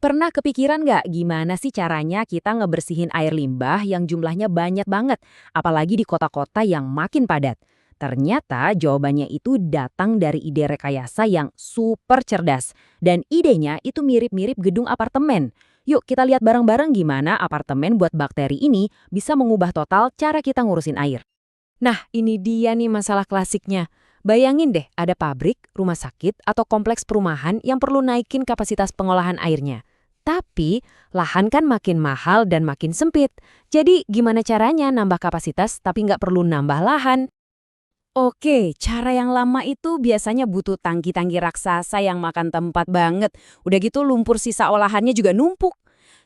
Pernah kepikiran nggak gimana sih caranya kita ngebersihin air limbah yang jumlahnya banyak banget, apalagi di kota-kota yang makin padat? Ternyata jawabannya itu datang dari ide rekayasa yang super cerdas. Dan idenya itu mirip-mirip gedung apartemen. Yuk kita lihat bareng-bareng gimana apartemen buat bakteri ini bisa mengubah total cara kita ngurusin air. Nah, ini dia nih masalah klasiknya. Bayangin deh, ada pabrik, rumah sakit, atau kompleks perumahan yang perlu naikin kapasitas pengolahan airnya. Tapi, lahan kan makin mahal dan makin sempit. Jadi, gimana caranya nambah kapasitas tapi nggak perlu nambah lahan? Oke, cara yang lama itu biasanya butuh tangki-tangki raksasa yang makan tempat banget. Udah gitu lumpur sisa olahannya juga numpuk.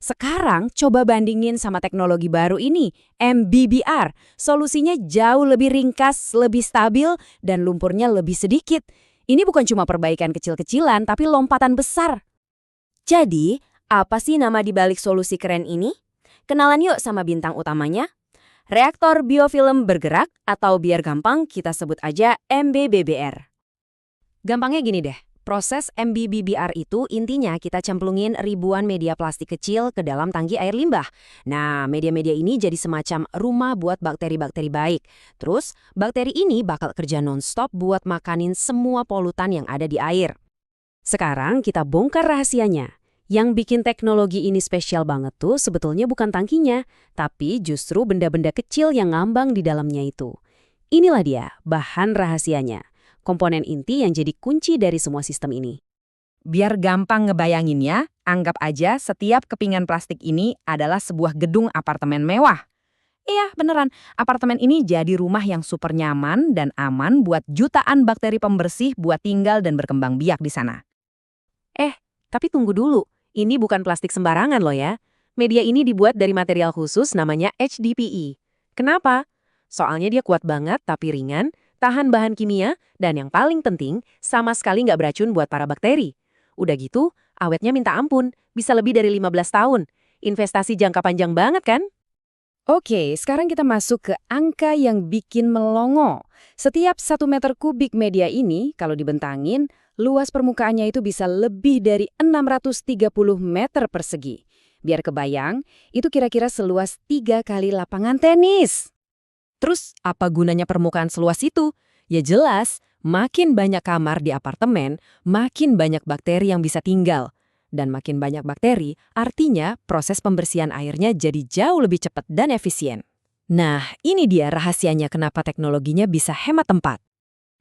Sekarang coba bandingin sama teknologi baru ini, MBBR. Solusinya jauh lebih ringkas, lebih stabil, dan lumpurnya lebih sedikit. Ini bukan cuma perbaikan kecil-kecilan, tapi lompatan besar. Jadi, apa sih nama dibalik solusi keren ini? Kenalan yuk sama bintang utamanya. Reaktor biofilm bergerak atau biar gampang kita sebut aja MBBBR. Gampangnya gini deh, proses MBBR itu intinya kita cemplungin ribuan media plastik kecil ke dalam tangki air limbah. Nah, media-media ini jadi semacam rumah buat bakteri-bakteri baik. Terus, bakteri ini bakal kerja non-stop buat makanin semua polutan yang ada di air. Sekarang kita bongkar rahasianya. Yang bikin teknologi ini spesial banget tuh sebetulnya bukan tangkinya, tapi justru benda-benda kecil yang ngambang di dalamnya itu. Inilah dia, bahan rahasianya. Komponen inti yang jadi kunci dari semua sistem ini. Biar gampang ngebayanginnya, anggap aja setiap kepingan plastik ini adalah sebuah gedung apartemen mewah. Iya, beneran. Apartemen ini jadi rumah yang super nyaman dan aman buat jutaan bakteri pembersih buat tinggal dan berkembang biak di sana. Tapi tunggu dulu. Ini bukan plastik sembarangan loh ya. Media ini dibuat dari material khusus namanya HDPE. Kenapa? Soalnya dia kuat banget tapi ringan, tahan bahan kimia, dan yang paling penting, sama sekali nggak beracun buat para bakteri. Udah gitu, awetnya minta ampun, bisa lebih dari 15 tahun. Investasi jangka panjang banget kan? Oke, sekarang kita masuk ke angka yang bikin melongo. Setiap 1 meter kubik media ini, kalau dibentangin, luas permukaannya itu bisa lebih dari 630 meter persegi. Biar kebayang, itu kira-kira seluas 3 kali lapangan tenis. Terus, apa gunanya permukaan seluas itu? Ya jelas, makin banyak kamar di apartemen, makin banyak bakteri yang bisa tinggal. Dan makin banyak bakteri, artinya proses pembersihan airnya jadi jauh lebih cepat dan efisien. Nah, ini dia rahasianya kenapa teknologinya bisa hemat tempat.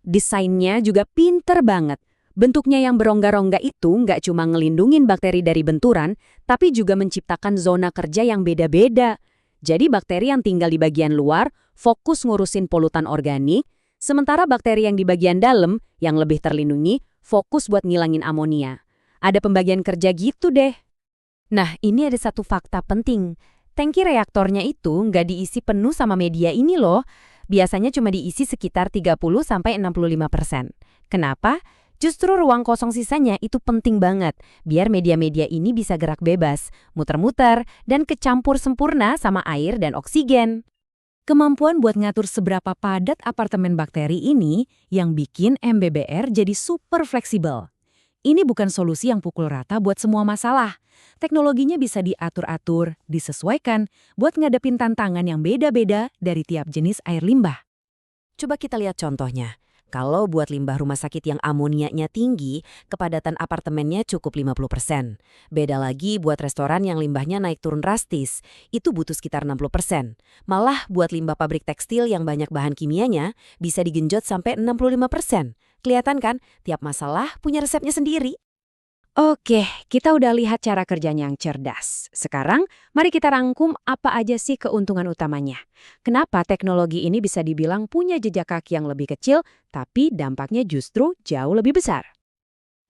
Desainnya juga pinter banget. Bentuknya yang berongga-rongga itu nggak cuma ngelindungin bakteri dari benturan, tapi juga menciptakan zona kerja yang beda-beda. Jadi bakteri yang tinggal di bagian luar fokus ngurusin polutan organik, sementara bakteri yang di bagian dalam, yang lebih terlindungi, fokus buat ngilangin amonia. Ada pembagian kerja gitu deh. Nah, ini ada satu fakta penting. Tangki reaktornya itu nggak diisi penuh sama media ini loh. Biasanya cuma diisi sekitar 30–65%. Kenapa? Justru ruang kosong sisanya itu penting banget, biar media-media ini bisa gerak bebas, muter-muter, dan kecampur sempurna sama air dan oksigen. Kemampuan buat ngatur seberapa padat apartemen bakteri ini yang bikin MBBR jadi super fleksibel. Ini bukan solusi yang pukul rata buat semua masalah. Teknologinya bisa diatur-atur, disesuaikan, buat ngadepin tantangan yang beda-beda dari tiap jenis air limbah. Coba kita lihat contohnya. Kalau buat limbah rumah sakit yang amoniaknya tinggi, kepadatan apartemennya cukup 50%. Beda lagi buat restoran yang limbahnya naik turun drastis, itu butuh sekitar 60%. Malah buat limbah pabrik tekstil yang banyak bahan kimianya, bisa digenjot sampai 65%. Kelihatan kan, tiap masalah punya resepnya sendiri. Oke, kita udah lihat cara kerjanya yang cerdas. Sekarang, mari kita rangkum apa aja sih keuntungan utamanya. Kenapa teknologi ini bisa dibilang punya jejak kaki yang lebih kecil, tapi dampaknya justru jauh lebih besar.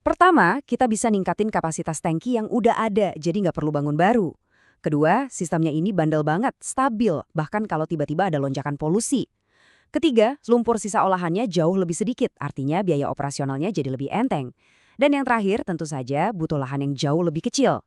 Pertama, kita bisa ningkatin kapasitas tangki yang udah ada, jadi nggak perlu bangun baru. Kedua, sistemnya ini bandel banget, stabil, bahkan kalau tiba-tiba ada lonjakan polusi. Ketiga, lumpur sisa olahannya jauh lebih sedikit, artinya biaya operasionalnya jadi lebih enteng. Dan yang terakhir tentu saja butuh lahan yang jauh lebih kecil.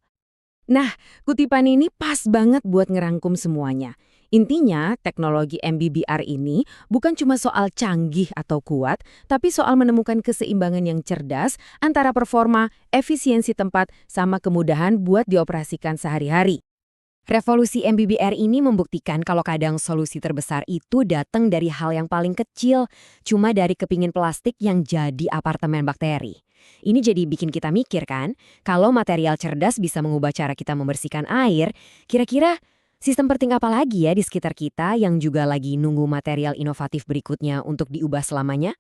Nah, kutipan ini pas banget buat ngerangkum semuanya. Intinya, teknologi MBBR ini bukan cuma soal canggih atau kuat, tapi soal menemukan keseimbangan yang cerdas antara performa, efisiensi tempat, sama kemudahan buat dioperasikan sehari-hari. Revolusi MBBR ini membuktikan kalau kadang solusi terbesar itu datang dari hal yang paling kecil, cuma dari kepingin plastik yang jadi apartemen bakteri. Ini jadi bikin kita mikir kan, kalau material cerdas bisa mengubah cara kita membersihkan air, kira-kira sistem penting apa lagi ya di sekitar kita yang juga lagi nunggu material inovatif berikutnya untuk diubah selamanya?